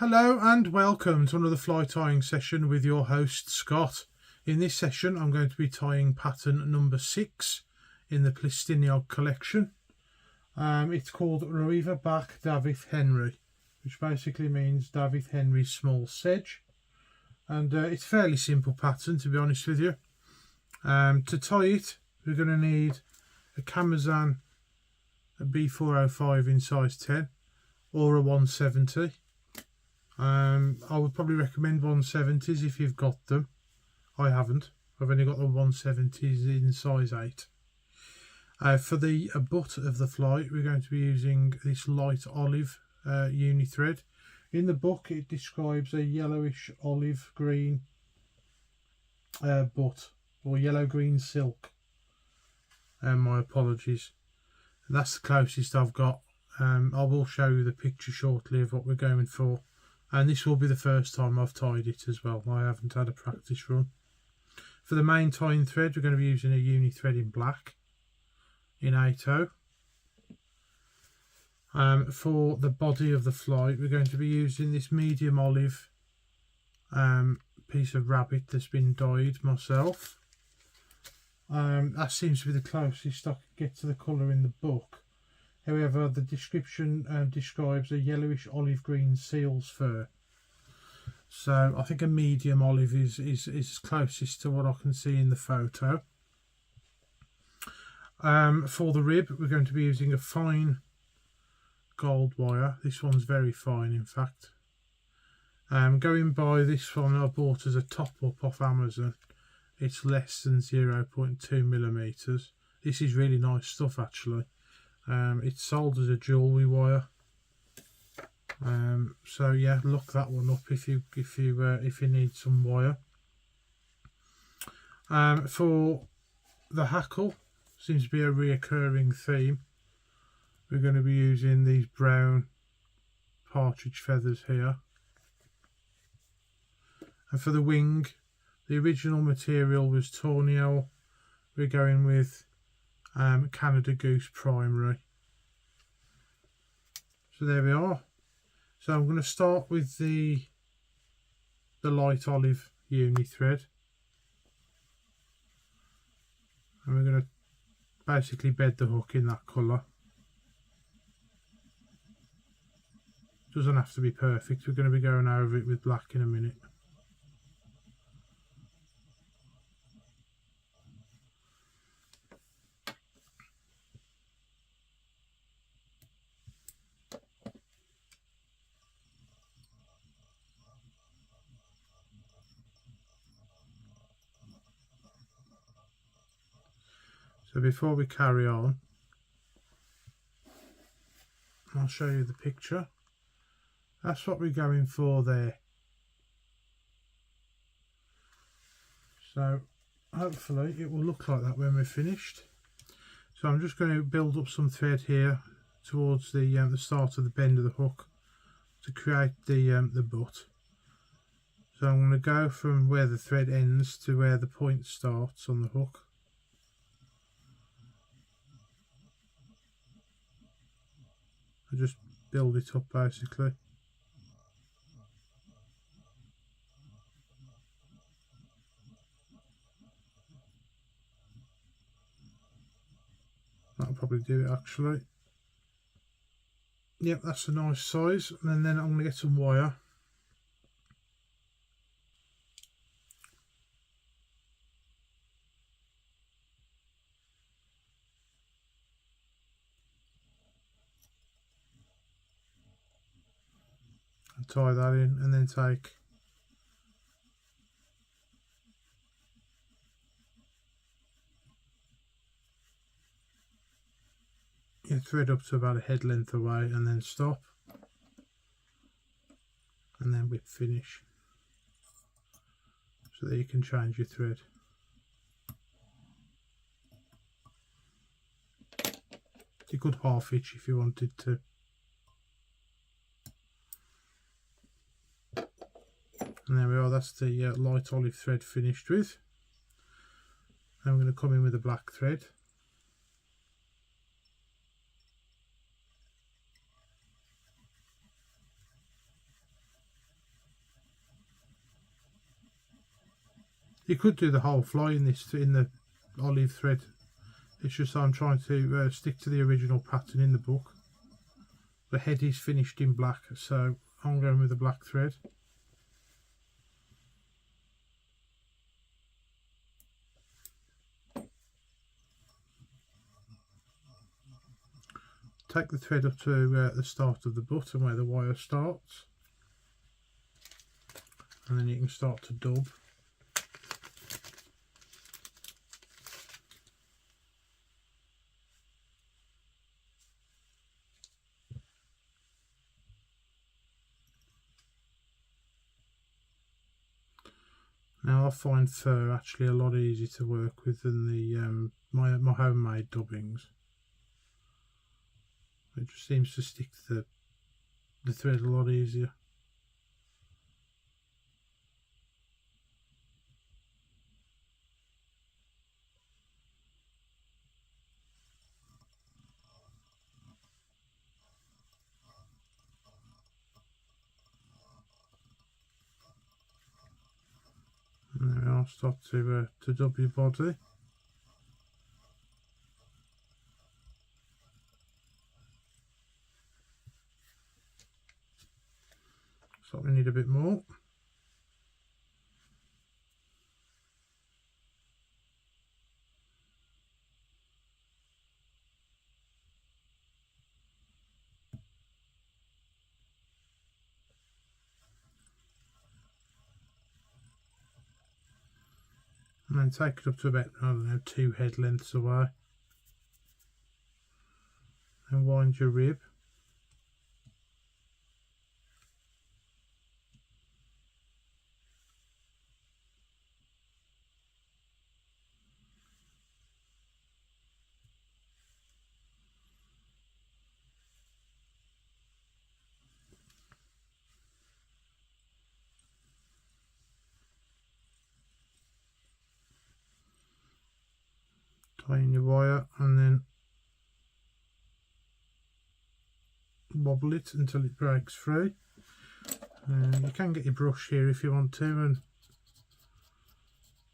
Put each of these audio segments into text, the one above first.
Hello and welcome to another fly tying session with your host Scott. In this session I'm going to be tying pattern number 6 in the Plu Stiniog collection. It's called Rhwyfwr Bach Dafydd Henri, which basically means David Henry's small sedge, and it's a fairly simple pattern, to be honest with you. To tie it we're going to need a Camazan, a B405 in size 10 or a 170. I would probably recommend 170s if you've got them. I haven't. I've only got the 170s in size 8. For the butt of the fly we're going to be using this light olive uni thread. In the book it describes a yellowish olive green butt, or yellow green silk. My apologies. And that's the closest I've got. I will show you the picture shortly of what we're going for. And this will be the first time I've tied it as well. I haven't had a practice run. For the main tying thread we're going to be using a uni thread in black in 8/0. For the body of the fly we're going to be using this medium olive piece of rabbit that's been dyed myself. That seems to be the closest I could get to the colour in the book. However, the description describes a yellowish olive green seal's fur. So I think a medium olive is closest to what I can see in the photo. For the rib we're going to be using a fine gold wire. This one's very fine, in fact. Going by this one I bought as a top-up off Amazon. It's less than 0.2 millimeters. This is really nice stuff actually. It's sold as a jewellery wire. So yeah, look that one up if you need some wire. For the hackle, seems to be a reoccurring theme. We're going to be using these brown partridge feathers here. And for the wing, the original material was Tawny Owl. We're going with Canada Goose Primary. So there we are. So I'm going to start with the light olive uni thread, and we're going to basically bed the hook in that colour. Doesn't have to be perfect, we're going to be going over it with black in a minute. So before we carry on, I'll show you the picture. That's what we're going for there. So hopefully it will look like that when we're finished. So I'm just going to build up some thread here towards the start of the bend of the hook to create the butt. So I'm going to go from where the thread ends to where the point starts on the hook. I just build it up basically. That'll probably do it actually. Yep, that's a nice size. And then I'm going to get some wire. And tie that in, and then take your thread up to about a head length away, and then stop, and then whip finish, so that you can change your thread. You could half hitch if you wanted to. And there we are, that's the light olive thread finished with. I'm going to come in with a black thread. You could do the whole fly in this, in the olive thread. It's just I'm trying to stick to the original pattern in the book. The head is finished in black, so I'm going with the black thread. Take the thread up to the start of the button where the wire starts, and then you can start to dub. Now I find fur actually a lot easier to work with than the my homemade dubbings. It just seems to stick to the thread a lot easier. And then I'll start to dub your body. So we need a bit more. And then take it up to about, I don't know, 2 head lengths away. And wind your rib. Tie in your wire and then wobble it until it breaks free. You can get your brush here if you want to and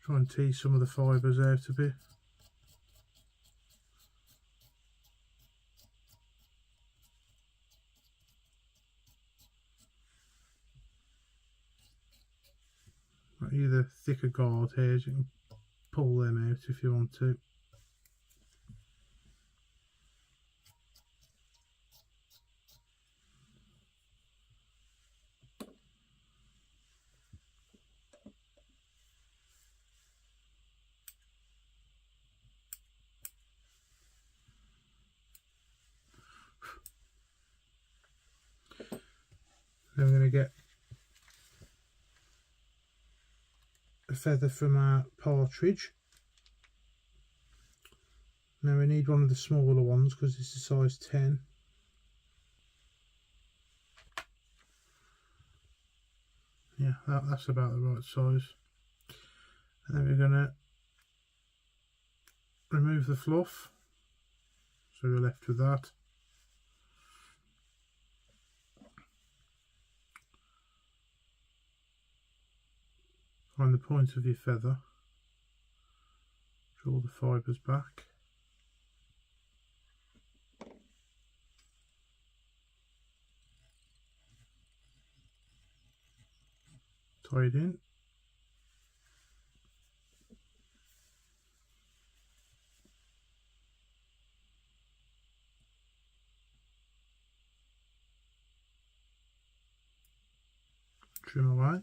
try and tease some of the fibres out a bit. Either thicker guard hairs, you can pull them out if you want to. Then we're going to get a feather from our partridge. Now we need one of the smaller ones because this is size 10. Yeah, that's about the right size. And then we're going to remove the fluff, so we're left with that. Find the point of your feather, draw the fibres back. Tie it in. Trim away.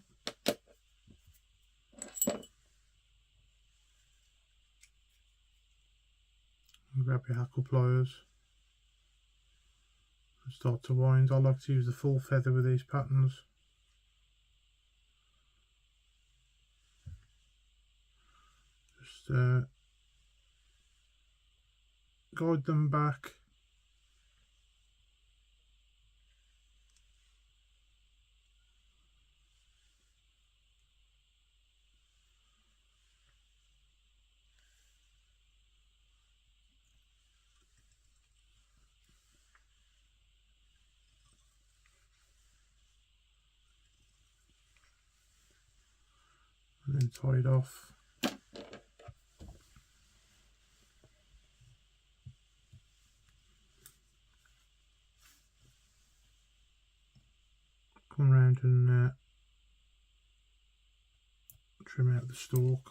And grab your hackle pliers and start to wind. I like to use the full feather with these patterns. Just guide them back. And then tie it off. around and trim out the stalk.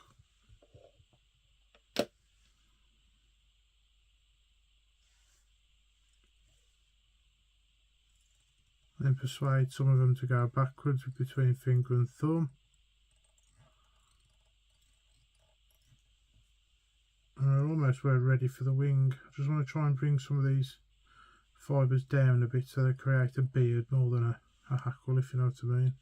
Then persuade some of them to go backwards between finger and thumb. And we're almost ready for the wing. I just want to try and bring some of these fibres down a bit so they create a beard more than a hackle, if you know what I mean.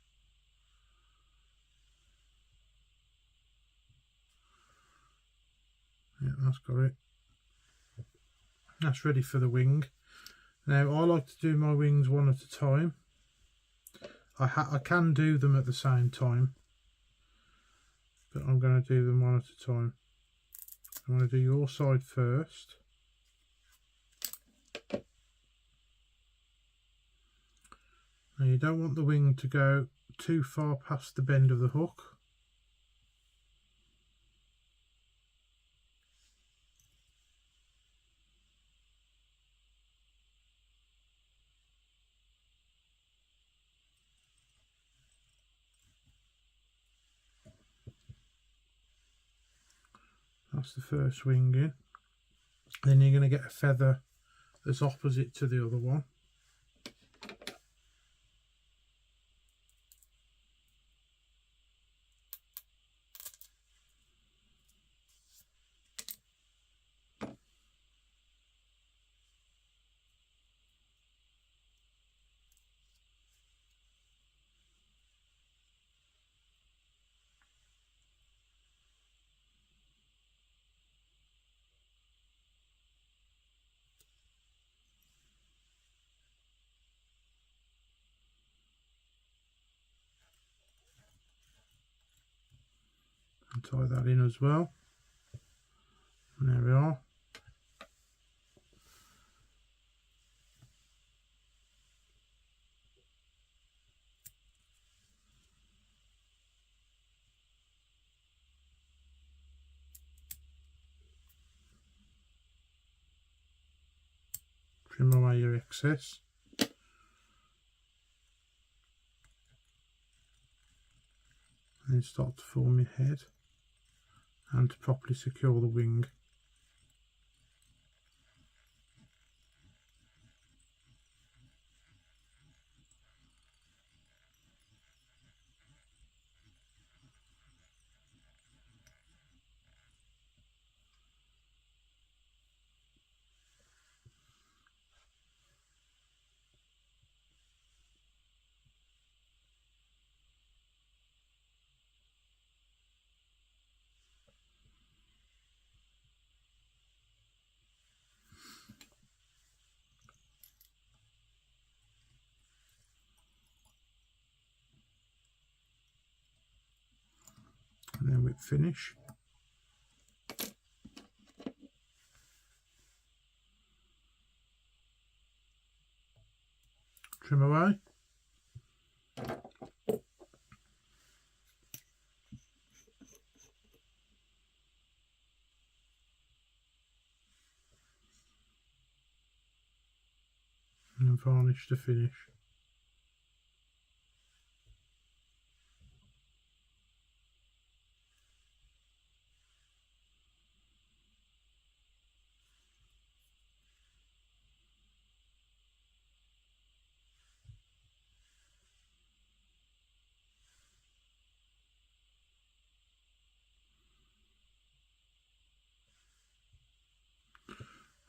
Yeah, that's got it. That's ready for the wing. Now I like to do my wings one at a time. I can do them at the same time, but I'm going to do them one at a time. I'm going to do your side first. Now you don't want the wing to go too far past the bend of the hook. That's the first wing in. Then you're going to get a feather that's opposite to the other one. And tie that in as well. And there we are. Trim away your excess. And then start to form your head and to properly secure the wing. And then whip finish. Trim away. And varnish to finish.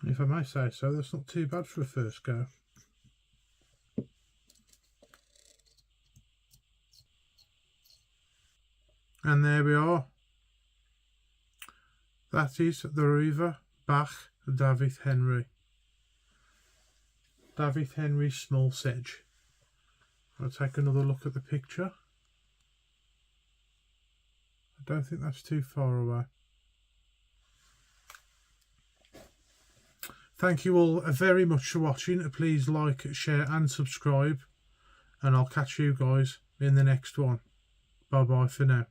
And if I may say so, that's not too bad for a first go. And there we are. That is the Rhwyfwr Bach Dafydd Henri. Dafydd Henri small sedge. I'll take another look at the picture. I don't think that's too far away. Thank you all very much for watching. Please like, share and subscribe. And I'll catch you guys in the next one. Bye bye for now.